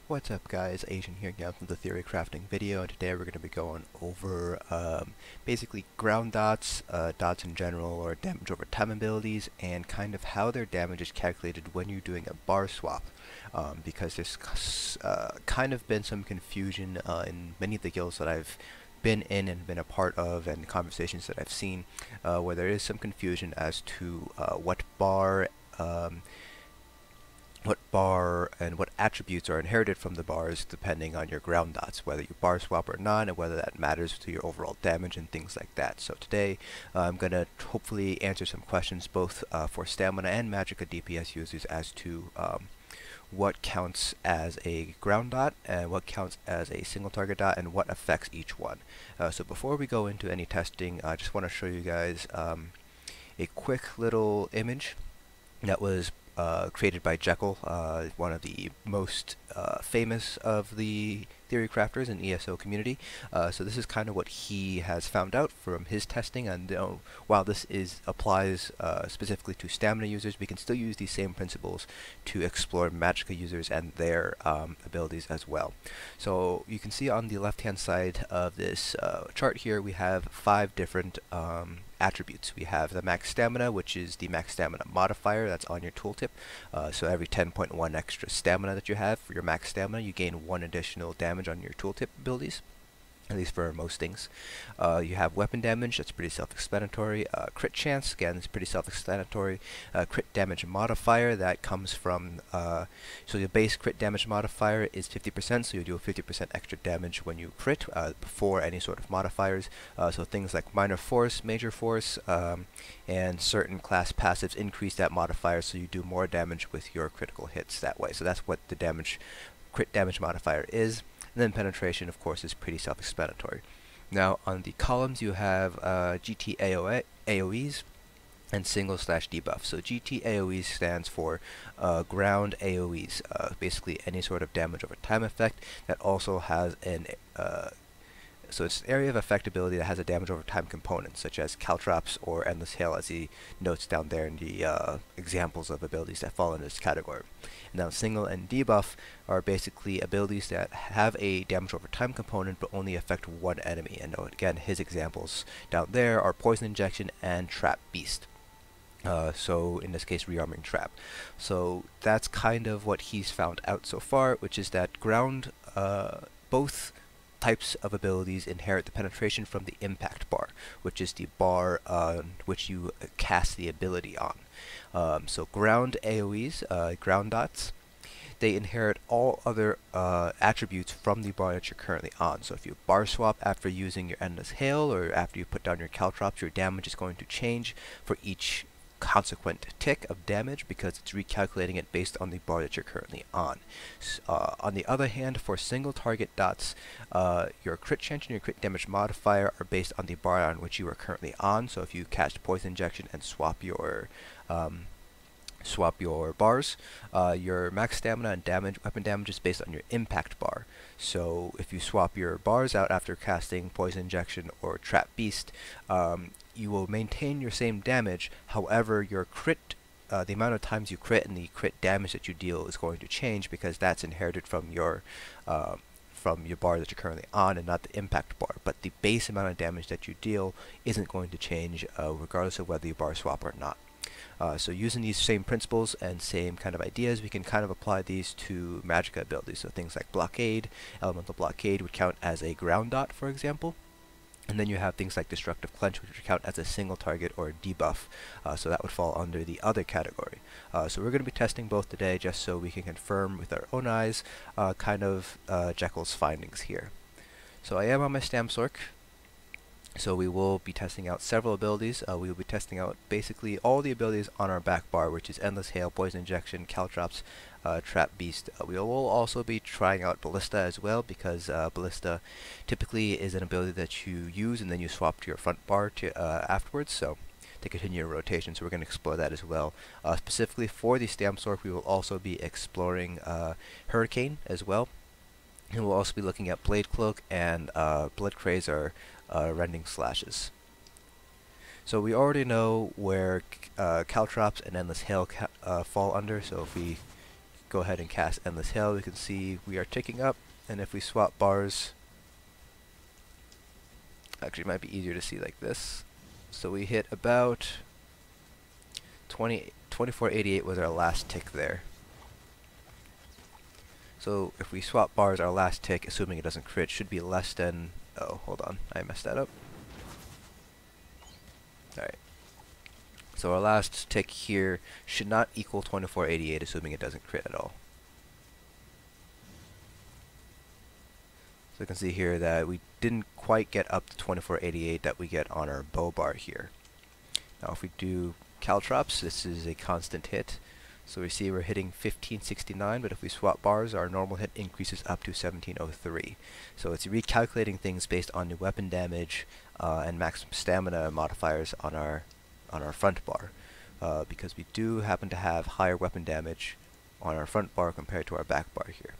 What's up guys, Asian here again from the Theory Crafting video, and today we're going to be going over basically ground dots, dots in general, or damage over time abilities, and kind of how their damage is calculated when you're doing a bar swap. Because there's kind of been some confusion in many of the guilds that I've been in and been a part of, and conversations that I've seen, where there is some confusion as to what bar and what attributes are inherited from the bars depending on your ground dots, whether you bar swap or not, and whether that matters to your overall damage and things like that. So today I'm going to hopefully answer some questions both for stamina and magicka DPS users as to what counts as a ground dot and what counts as a single target dot and what affects each one. So before we go into any testing, I just want to show you guys a quick little image that was created by Jekyll, one of the most famous of the theory crafters in ESO community. So this is kind of what he has found out from his testing, and while this applies specifically to stamina users, we can still use these same principles to explore magicka users and their abilities as well. So you can see on the left hand side of this chart here we have 5 different attributes. We have the max stamina, which is the max stamina modifier that's on your tooltip. So every 10.1 extra stamina that you have for your max stamina, you gain 1 additional damage on your tooltip abilities, at least for most things. You have weapon damage, that's pretty self-explanatory. Crit chance, again, it's pretty self-explanatory. Crit damage modifier, that comes from, so your base crit damage modifier is 50%, so you do a 50% extra damage when you crit before any sort of modifiers. So things like minor force, major force, and certain class passives increase that modifier, so you do more damage with your critical hits that way. So that's what the crit damage modifier is. And then penetration, of course, is pretty self-explanatory. Now, on the columns, you have GT AoEs and single/debuff. So GT AoEs stands for ground AoEs, basically any sort of damage over time effect that also has an so it's an area of effect ability that has a damage over time component, such as caltrops or endless hail, as he notes down there in the examples of abilities that fall in this category. Now, single and debuff are basically abilities that have a damage over time component but only affect one enemy. And again, his examples down there are poison injection and trap beast. So in this case, rearming trap. So that's kind of what he's found out so far, which is that both types of abilities inherit the penetration from the impact bar, which is the bar on which you cast the ability on. So ground AoEs, ground dots, they inherit all other attributes from the bar that you're currently on. So if you bar swap after using your endless hail or after you put down your caltrops, your damage is going to change for each consequent tick of damage because it's recalculating it based on the bar that you're currently on. On the other hand, for single target dots, your crit chance and your crit damage modifier are based on the bar on which you are currently on. So if you cast poison injection and swap your bars, your max stamina and weapon damage is based on your impact bar. So if you swap your bars out after casting poison injection or trap beast, you will maintain your same damage. However, your crit, the amount of times you crit and the crit damage that you deal is going to change because that's inherited from your bar that you're currently on and not the impact bar. But the base amount of damage that you deal isn't going to change regardless of whether you bar swap or not. So using these same principles and same kind of ideas, we can kind of apply these to magicka abilities. So things like blockade, elemental blockade would count as a ground dot, for example. And then you have things like destructive clench, which would count as a single target or a debuff. So that would fall under the other category. So we're going to be testing both today just so we can confirm with our own eyes Jekyll's findings here. So I am on my Stamsork. So we will be testing out several abilities. We will be testing out basically all the abilities on our back bar, which is Endless Hail, Poison Injection, Caltrops, Trap Beast. We will also be trying out Ballista as well, because Ballista typically is an ability that you use and then you swap to your front bar afterwards, so to continue your rotation. So we're going to explore that as well. Specifically for the Stamsork, we will also be exploring Hurricane as well. And we'll also be looking at Blade Cloak and Blood Craze, or rending slashes. So we already know where Caltrops and Endless Hail fall under, so if we go ahead and cast Endless Hail, we can see we are ticking up, and if we swap bars, actually it might be easier to see like this. So we hit about 2488 was our last tick there. So if we swap bars, our last tick, assuming it doesn't crit, should be less than, oh, hold on, I messed that up. Alright. So our last tick here should not equal 2488, assuming it doesn't crit at all. So you can see here that we didn't quite get up to 2488 that we get on our bow bar here. Now if we do caltrops, this is a constant hit. So we see we're hitting 1569, but if we swap bars, our normal hit increases up to 1703. So it's recalculating things based on the weapon damage and maximum stamina modifiers on our front bar, because we do happen to have higher weapon damage on our front bar compared to our back bar here.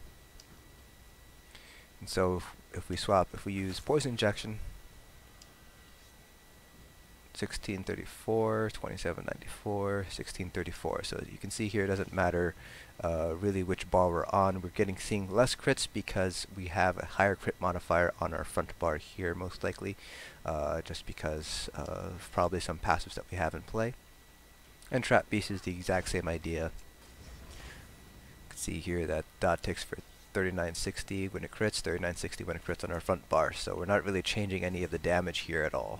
And so if we use poison injection, 1634, 2794, 1634. So you can see here it doesn't matter really which bar we're on. We're seeing less crits because we have a higher crit modifier on our front bar here, most likely, just because of probably some passives that we have in play. And Trap Beast is the exact same idea. You can see here that dot ticks for 3960 when it crits, 3960 when it crits on our front bar. So we're not really changing any of the damage here at all.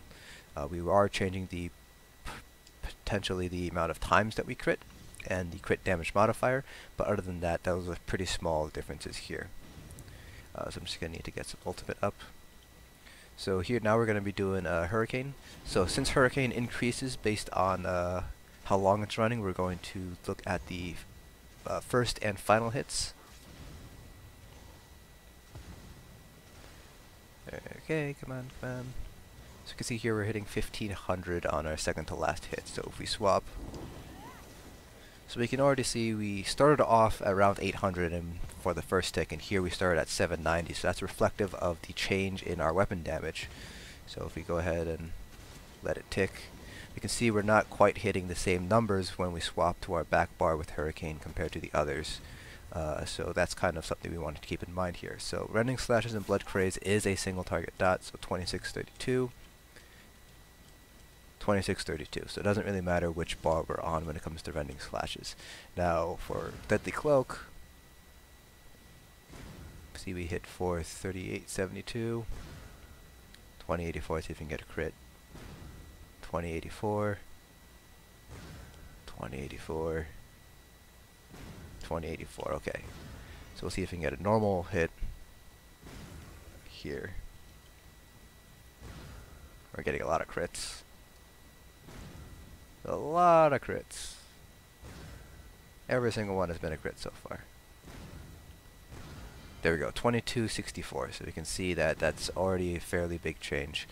We are changing the potentially the amount of times that we crit and the crit damage modifier, but other than that, those are pretty small differences here. So I'm just going to need to get some ultimate up. So here now we're going to be doing Hurricane. So since Hurricane increases based on how long it's running, we're going to look at the first and final hits. Okay, come on, come on. So you can see here we're hitting 1500 on our second to last hit. So if we swap, so we can already see we started off at around 800 for the first tick, and here we started at 790. So that's reflective of the change in our weapon damage. So if we go ahead and let it tick, we can see we're not quite hitting the same numbers when we swap to our back bar with Hurricane compared to the others. So that's kind of something we wanted to keep in mind here. So Rending Slashes and Blood Craze is a single target dot, so 2632. 2632, so it doesn't really matter which bar we're on when it comes to Rending Slashes. Now for Deadly Cloak, see we hit for 3872, 2084, see if we can get a crit, 2084, 2084, 2084, okay. So we'll see if we can get a normal hit here. We're getting a lot of crits. A lot of crits. Every single one has been a crit so far. There we go, 2264. So we can see that that's already a fairly big change.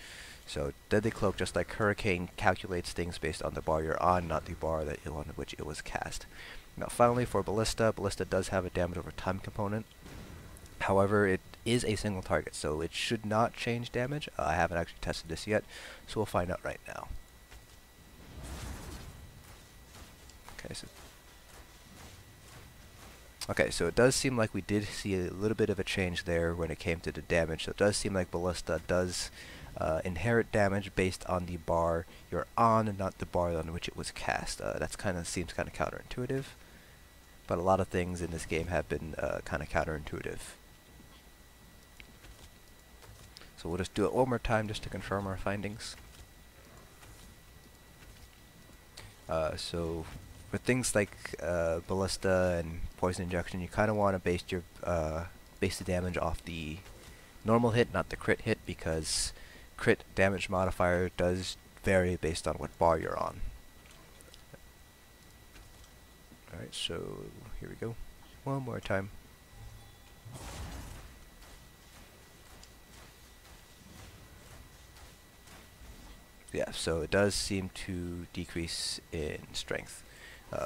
So Deadly Cloak, just like Hurricane, calculates things based on the bar you're on, not the bar that on which it was cast. Now finally for Ballista, Ballista does have a damage over time component. However, it is a single target, so it should not change damage. I haven't actually tested this yet, so we'll find out right now. Okay, so it does seem like we did see a little bit of a change there when it came to the damage. So it does seem like Ballista does inherit damage based on the bar you're on and not the bar on which it was cast. That seems kind of counterintuitive, but a lot of things in this game have been kind of counterintuitive. So we'll just do it one more time just to confirm our findings. So with things like Ballista and Poison Injection, you kind of want to base the damage off the normal hit, not the crit hit, because crit damage modifier does vary based on what bar you're on. Alright, so here we go. One more time. Yeah, so it does seem to decrease in strength.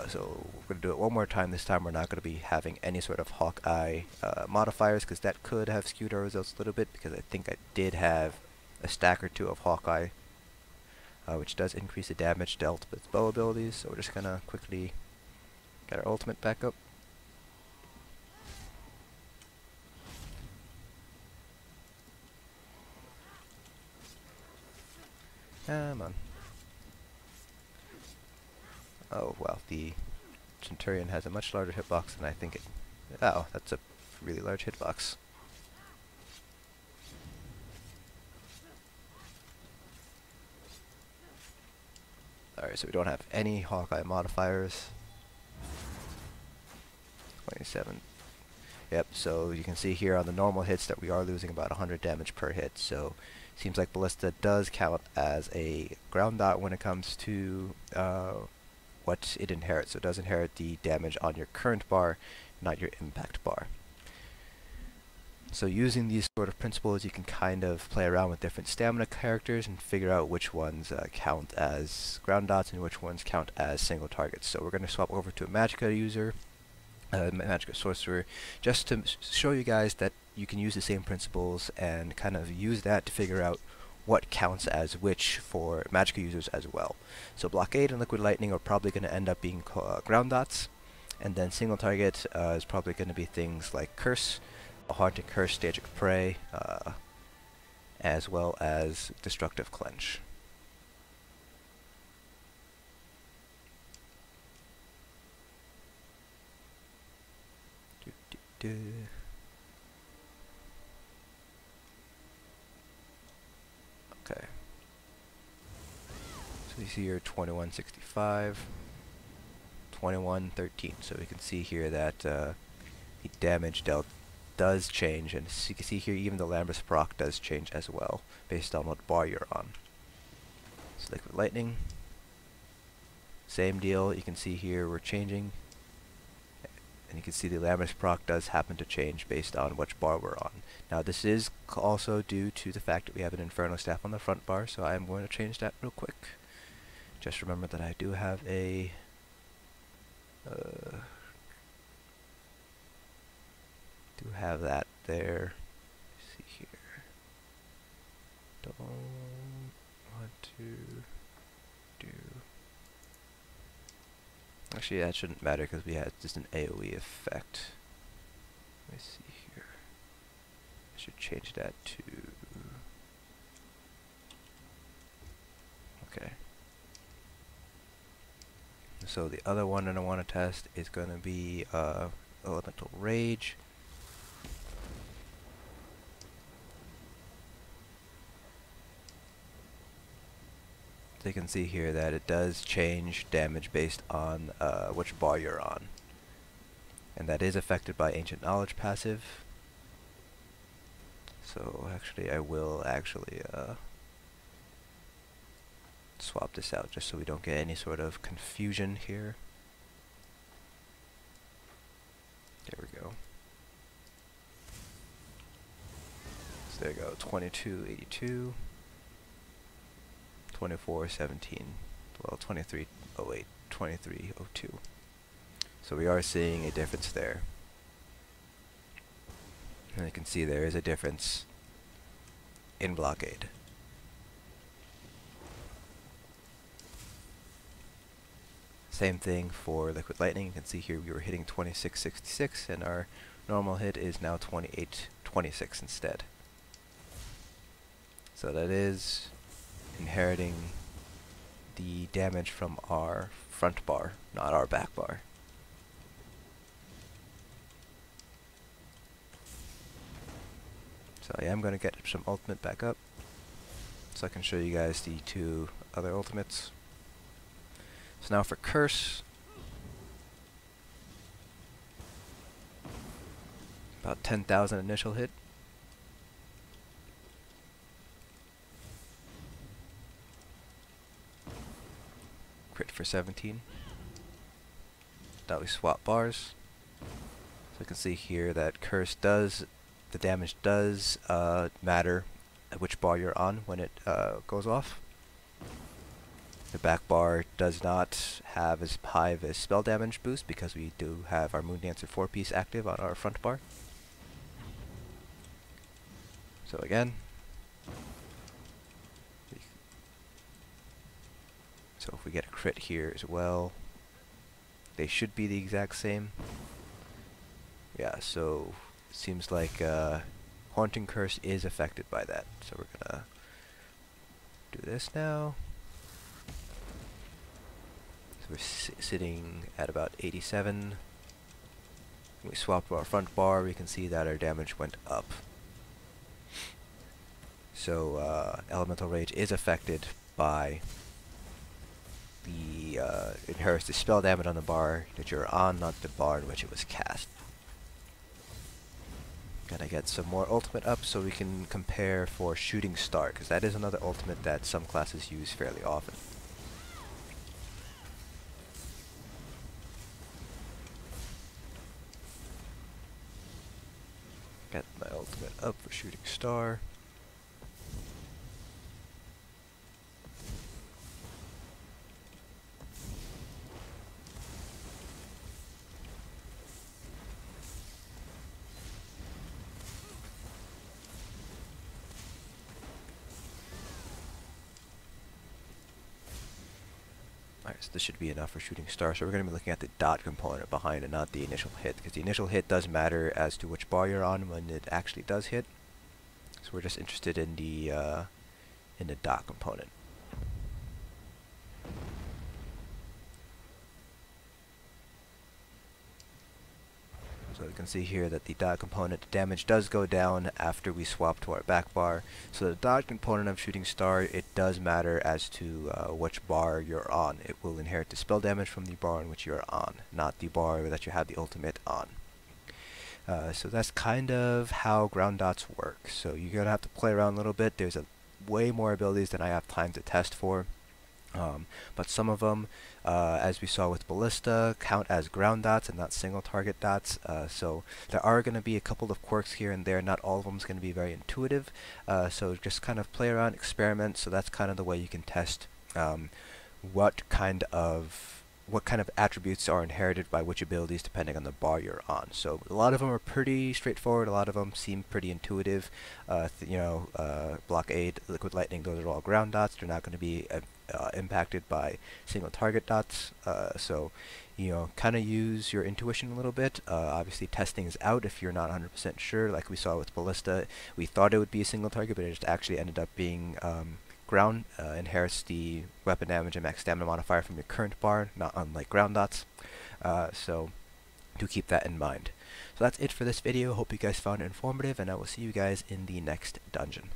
So we're going to do it one more time. This time we're not going to be having any sort of Hawkeye modifiers, because that could have skewed our results a little bit, because I think I did have a stack or two of Hawkeye, which does increase the damage dealt with bow abilities. So we're just going to quickly get our ultimate back up. Come on. Oh, well, the Centurion has a much larger hitbox than I think it... Oh, that's a really large hitbox. Alright, so we don't have any Hawkeye modifiers. 27. Yep, so you can see here on the normal hits that we are losing about 100 damage per hit, so seems like Ballista does count as a ground dot when it comes to what it inherits. So it does inherit the damage on your current bar, not your impact bar. So using these sort of principles, you can kind of play around with different stamina characters and figure out which ones count as ground dots and which ones count as single targets. So we're going to swap over to a magicka user, magicka sorcerer, just to show you guys that you can use the same principles and kind of use that to figure out what counts as which for magicka users as well. So blockade and liquid lightning are probably going to end up being ground dots, and then single target is probably going to be things like curse, a haunting curse, stage of prey, as well as destructive clench. Okay. So you see here 2165, 2113. So we can see here that the damage dealt does change, and you can see here even the Lambris proc does change as well, based on what bar you're on. So liquid lightning, same deal. You can see here we're changing, and you can see the Lambris proc does happen to change based on which bar we're on. Now this is also due to the fact that we have an Inferno Staff on the front bar, so I'm going to change that real quick. Just remember that I do have a that there. Let's see here. Don't want to do... Actually, that shouldn't matter because we had just an AoE effect. Let me see here. I should change that to... Okay. So the other one that I want to test is going to be Elemental Rage. So you can see here that it does change damage based on which bar you're on. And that is affected by Ancient Knowledge passive. So actually I will swap this out just so we don't get any sort of confusion here. There we go. So there you go, 2282. 2417, well 2308, 2302. So we are seeing a difference there. And you can see there is a difference in blockade. Same thing for liquid lightning. You can see here we were hitting 2666 and our normal hit is now 2826 instead. So that is inheriting the damage from our front bar, not our back bar. So I am going to get some ultimate back up so I can show you guys the two other ultimates. So now for curse, about 10,000 initial hit. Crit for 17. Now we swap bars. So you can see here that curse does, the damage does matter at which bar you're on when it goes off. The back bar does not have as high of a spell damage boost because we do have our Moon Dancer 4-piece active on our front bar. So again, so if we get a crit here as well, they should be the exact same. Yeah, so it seems like Haunting Curse is affected by that. So we're gonna do this now. So we're sitting at about 87. When we swap to our front bar, we can see that our damage went up. So Elemental Rage is affected by the inherits the spell damage on the bar that you're on, not the bar in which it was cast. Gotta get some more ultimate up so we can compare for Shooting Star, because that is another ultimate that some classes use fairly often. Get my ultimate up for Shooting Star. Alright, so this should be enough for Shooting Star, so we're going to be looking at the dot component behind it, not the initial hit, because the initial hit does matter as to which bar you're on when it actually does hit. So we're just interested in the dot component. So you can see here that the dot component damage does go down after we swap to our back bar. So the dot component of Shooting Star, it does matter as to which bar you're on. It will inherit the spell damage from the bar in which you're on, not the bar that you have the ultimate on. So that's kind of how ground dots work. So you're going to have to play around a little bit. There's way more abilities than I have time to test for. But some of them, as we saw with Ballista, count as ground dots and not single target dots. So there are going to be a couple of quirks here and there. Not all of them is going to be very intuitive. So just kind of play around, experiment. So that's kind of the way you can test what kind of attributes are inherited by which abilities depending on the bar you're on. So a lot of them are pretty straightforward. A lot of them seem pretty intuitive. Blockade, Liquid Lightning, those are all ground dots. They're not going to be impacted by single target dots. So kind of use your intuition a little bit. Obviously testing is out if you're not 100% sure. Like we saw with Ballista, we thought it would be a single target, but it just actually ended up being ground. Inherits the weapon damage and max stamina modifier from your current bar, not unlike ground dots. So do keep that in mind. So that's it for this video. Hope you guys found it informative, and I will see you guys in the next dungeon.